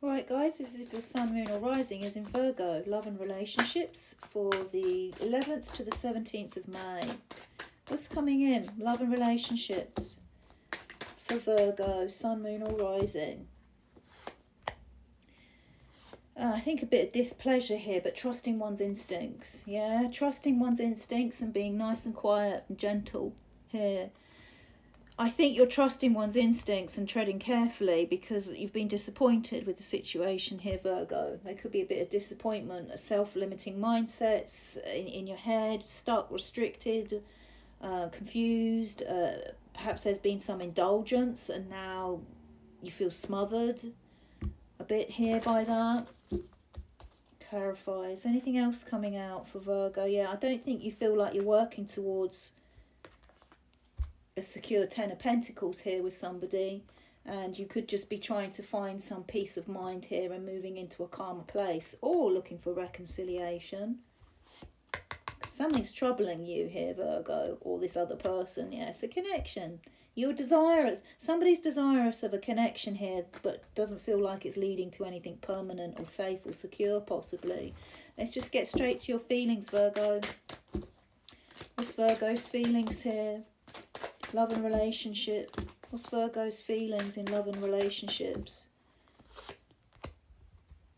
Alright guys, this is if your sun, moon or rising is in Virgo. Love and relationships for the 11th to the 17th of May. What's coming in? Love and relationships for Virgo, sun, moon or rising. I think a bit of displeasure here, but trusting one's instincts. Yeah, trusting one's instincts and being nice and quiet and gentle here. I think you're trusting one's instincts and treading carefully because you've been disappointed with the situation here, Virgo. There could be a bit of disappointment, self-limiting mindsets in your head, stuck, restricted, confused. Perhaps there's been some indulgence and now you feel smothered a bit here by that. Clarify. Is anything else coming out for Virgo? Yeah, I don't think you feel like you're working towards a secure 10 of Pentacles here with somebody, and you could just be trying to find some peace of mind here and moving into a calmer place, or looking for reconciliation. Something's troubling you here, Virgo, or this other person. Yes, a connection. You're desirous. Somebody's desirous of a connection here, but doesn't feel like it's leading to anything permanent or safe or secure, possibly. Let's just get straight to your feelings, Virgo. What's Virgo's feelings here? Love and relationship. What's Virgo's feelings in love and relationships?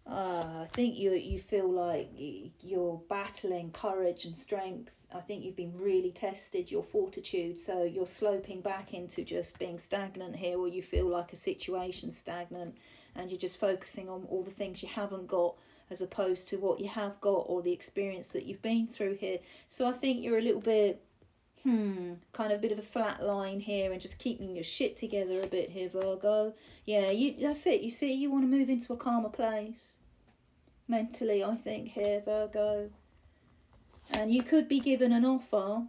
I think you feel like you're battling courage and strength. I think you've been really tested, your fortitude. So you're sloping back into just being stagnant here, or you feel like a situation's stagnant and you're just focusing on all the things you haven't got as opposed to what you have got or the experience that you've been through here. So I think you're a little bit kind of a bit of a flat line here and just keeping your shit together a bit here, Virgo. Yeah, that's it. You see, you want to move into a calmer place mentally, I think, here, Virgo. And you could be given an offer,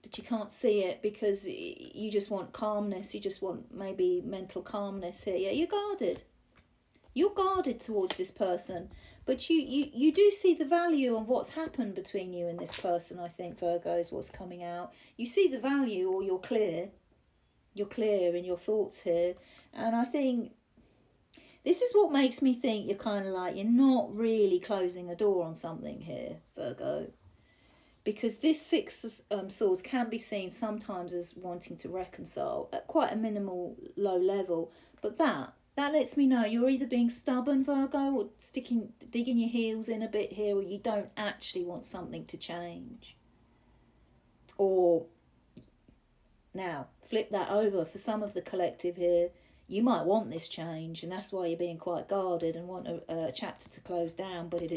but you can't see it because you just want calmness. You just want maybe mental calmness here. Yeah, you're guarded. You're guarded towards this person. But you do see the value of what's happened between you and this person, I think, Virgo, is what's coming out. You see the value, or you're clear. You're clear in your thoughts here. And I think this is what makes me think you're kind of like, you're not really closing a door on something here, Virgo. Because this Six of Swords can be seen sometimes as wanting to reconcile at quite a minimal, low level. But that lets me know you're either being stubborn, Virgo, or digging your heels in a bit here, or you don't actually want something to change. Or, now, flip that over. For some of the collective here, you might want this change, and that's why you're being quite guarded and want a chapter to close down, but it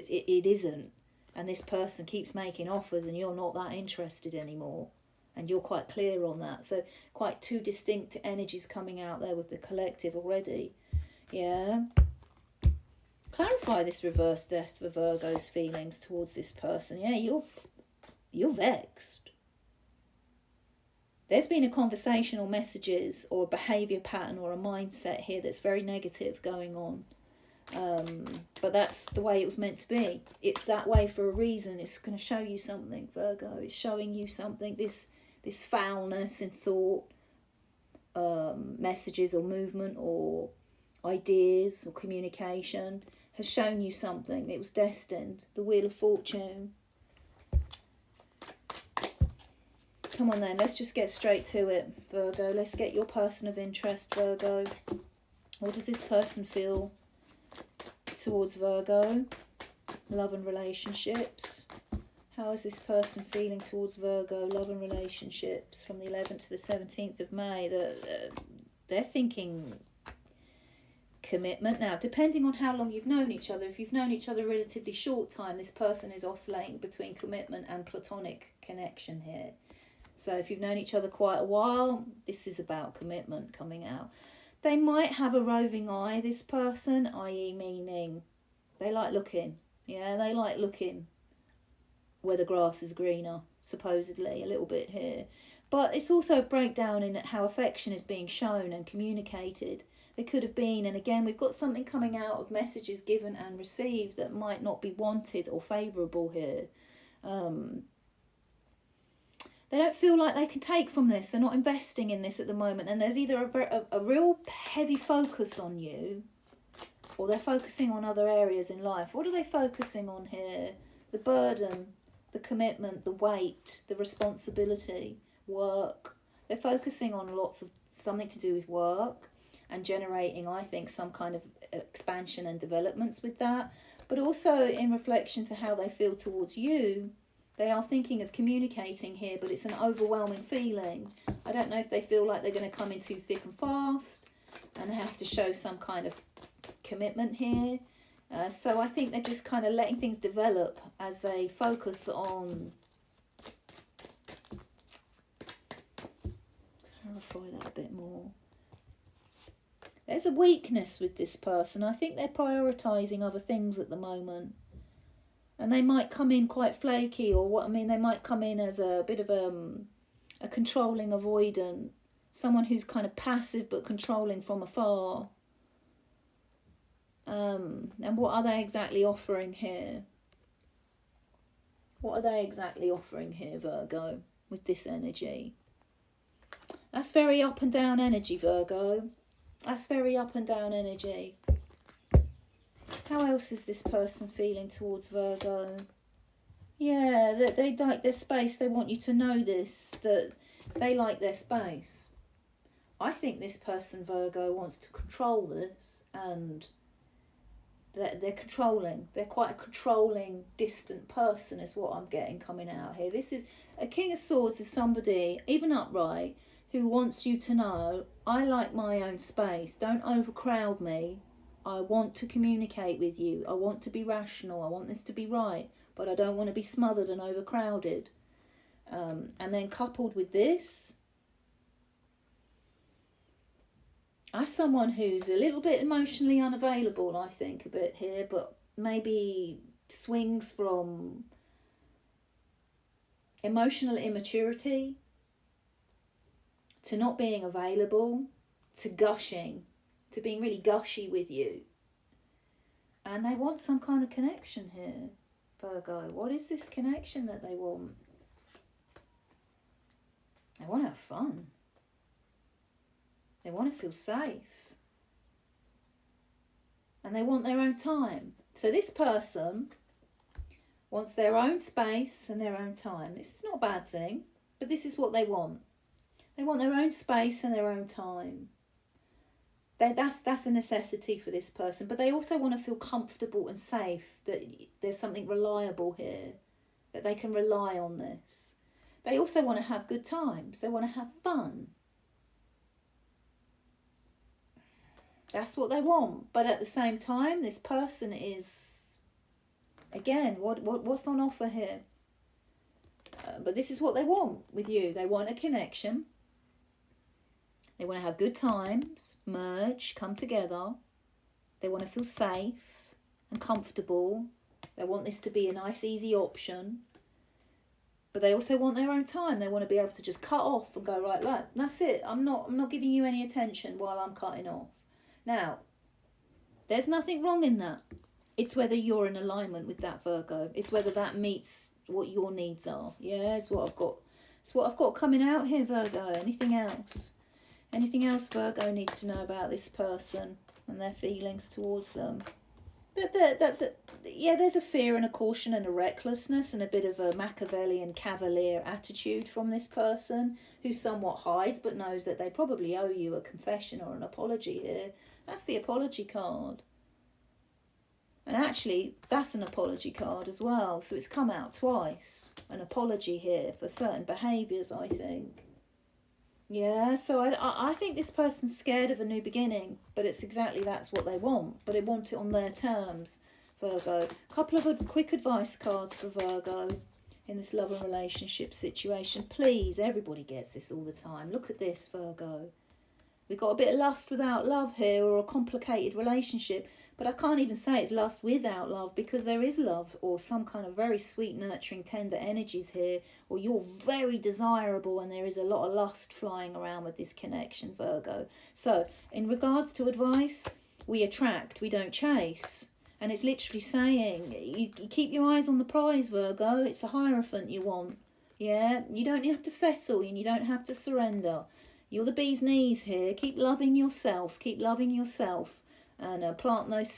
isn't. And this person keeps making offers and you're not that interested anymore. And you're quite clear on that. So quite two distinct energies coming out there with the collective already. Yeah. Clarify this reverse death for Virgo's feelings towards this person. Yeah, you're vexed. There's been a conversation or messages or a behaviour pattern or a mindset here that's very negative going on. But that's the way it was meant to be. It's that way for a reason. It's going to show you something, Virgo. It's showing you something. This foulness in thought, messages or movement or ideas or communication has shown you something. It was destined. The Wheel of Fortune. Come on then, let's just get straight to it, Virgo. Let's get your person of interest, Virgo. What does this person feel towards Virgo? Love and relationships. How is this person feeling towards Virgo? Love and relationships from the 11th to the 17th of May. They're thinking commitment. Now, depending on how long you've known each other, if you've known each other a relatively short time, this person is oscillating between commitment and platonic connection here. So if you've known each other quite a while, this is about commitment coming out. They might have a roving eye, this person, i.e. meaning they like looking. Yeah, they like looking where the grass is greener, supposedly, a little bit here. But it's also a breakdown in how affection is being shown and communicated. There could have been, and again, we've got something coming out of messages given and received that might not be wanted or favourable here. They don't feel like they can take from this. They're not investing in this at the moment. And there's either a real heavy focus on you or they're focusing on other areas in life. What are they focusing on here? The burden, the commitment, the weight, the responsibility, work. They're focusing on lots of something to do with work and generating, I think, some kind of expansion and developments with that. But also in reflection to how they feel towards you, they are thinking of communicating here, but it's an overwhelming feeling. I don't know if they feel like they're going to come in too thick and fast and have to show some kind of commitment here. So I think they're just kind of letting things develop as they focus on... Clarify that a bit more. There's a weakness with this person. I think they're prioritising other things at the moment. And they might come in quite flaky, or what I mean, they might come in as a bit of a controlling avoidant. Someone who's kind of passive but controlling from afar. And what are they exactly offering here? What are they exactly offering here, Virgo, with this energy? That's very up and down energy, Virgo. That's very up and down energy. How else is this person feeling towards Virgo? Yeah, that they like their space. They want you to know this, that they like their space. I think this person, Virgo, wants to control this, and they're controlling. They're quite a controlling, distant person is what I'm getting coming out here. This is a King of Swords is somebody, even upright, who wants you to know, I like my own space. Don't overcrowd me. I want to communicate with you. I want to be rational. I want this to be right. But I don't want to be smothered and overcrowded. And then coupled with this, as someone who's a little bit emotionally unavailable, I think, a bit here, but maybe swings from emotional immaturity to not being available, to gushing, to being really gushy with you. And they want some kind of connection here, Virgo. What is this connection that they want? They want to have fun. They want to feel safe. And they want their own time. So this person wants their own space and their own time. This is not a bad thing, but this is what they want. They want their own space and their own time. That's a necessity for this person. But they also want to feel comfortable and safe, that there's something reliable here, that they can rely on this. They also want to have good times. They want to have fun. That's what they want. But at the same time, this person is, again, what's on offer here? But this is what they want with you. They want a connection. They want to have good times, merge, come together. They want to feel safe and comfortable. They want this to be a nice, easy option. But they also want their own time. They want to be able to just cut off and go, right, look, that's it. I'm not giving you any attention while I'm cutting off. Now, there's nothing wrong in that. It's whether you're in alignment with that, Virgo. It's whether that meets what your needs are. Yeah, it's what I've got. It's what I've got coming out here, Virgo. Anything else? Anything else Virgo needs to know about this person and their feelings towards them? Yeah, there's a fear and a caution and a recklessness and a bit of a Machiavellian cavalier attitude from this person, who somewhat hides but knows that they probably owe you a confession or an apology here. That's the apology card. And actually, that's an apology card as well. So it's come out twice. An apology here for certain behaviours, I think. Yeah, so I think this person's scared of a new beginning, but it's exactly that's what they want. But they want it on their terms, Virgo. A couple of quick advice cards for Virgo in this love and relationship situation. Please, everybody gets this all the time. Look at this, Virgo. We've got a bit of lust without love here, or a complicated relationship. But I can't even say it's lust without love, because there is love or some kind of very sweet, nurturing, tender energies here. Or you're very desirable and there is a lot of lust flying around with this connection, Virgo. So in regards to advice, we attract, we don't chase. And it's literally saying, you keep your eyes on the prize, Virgo. It's a Hierophant you want. Yeah, you don't have to settle and you don't have to surrender. You're the bee's knees here. Keep loving yourself. Keep loving yourself. And plant those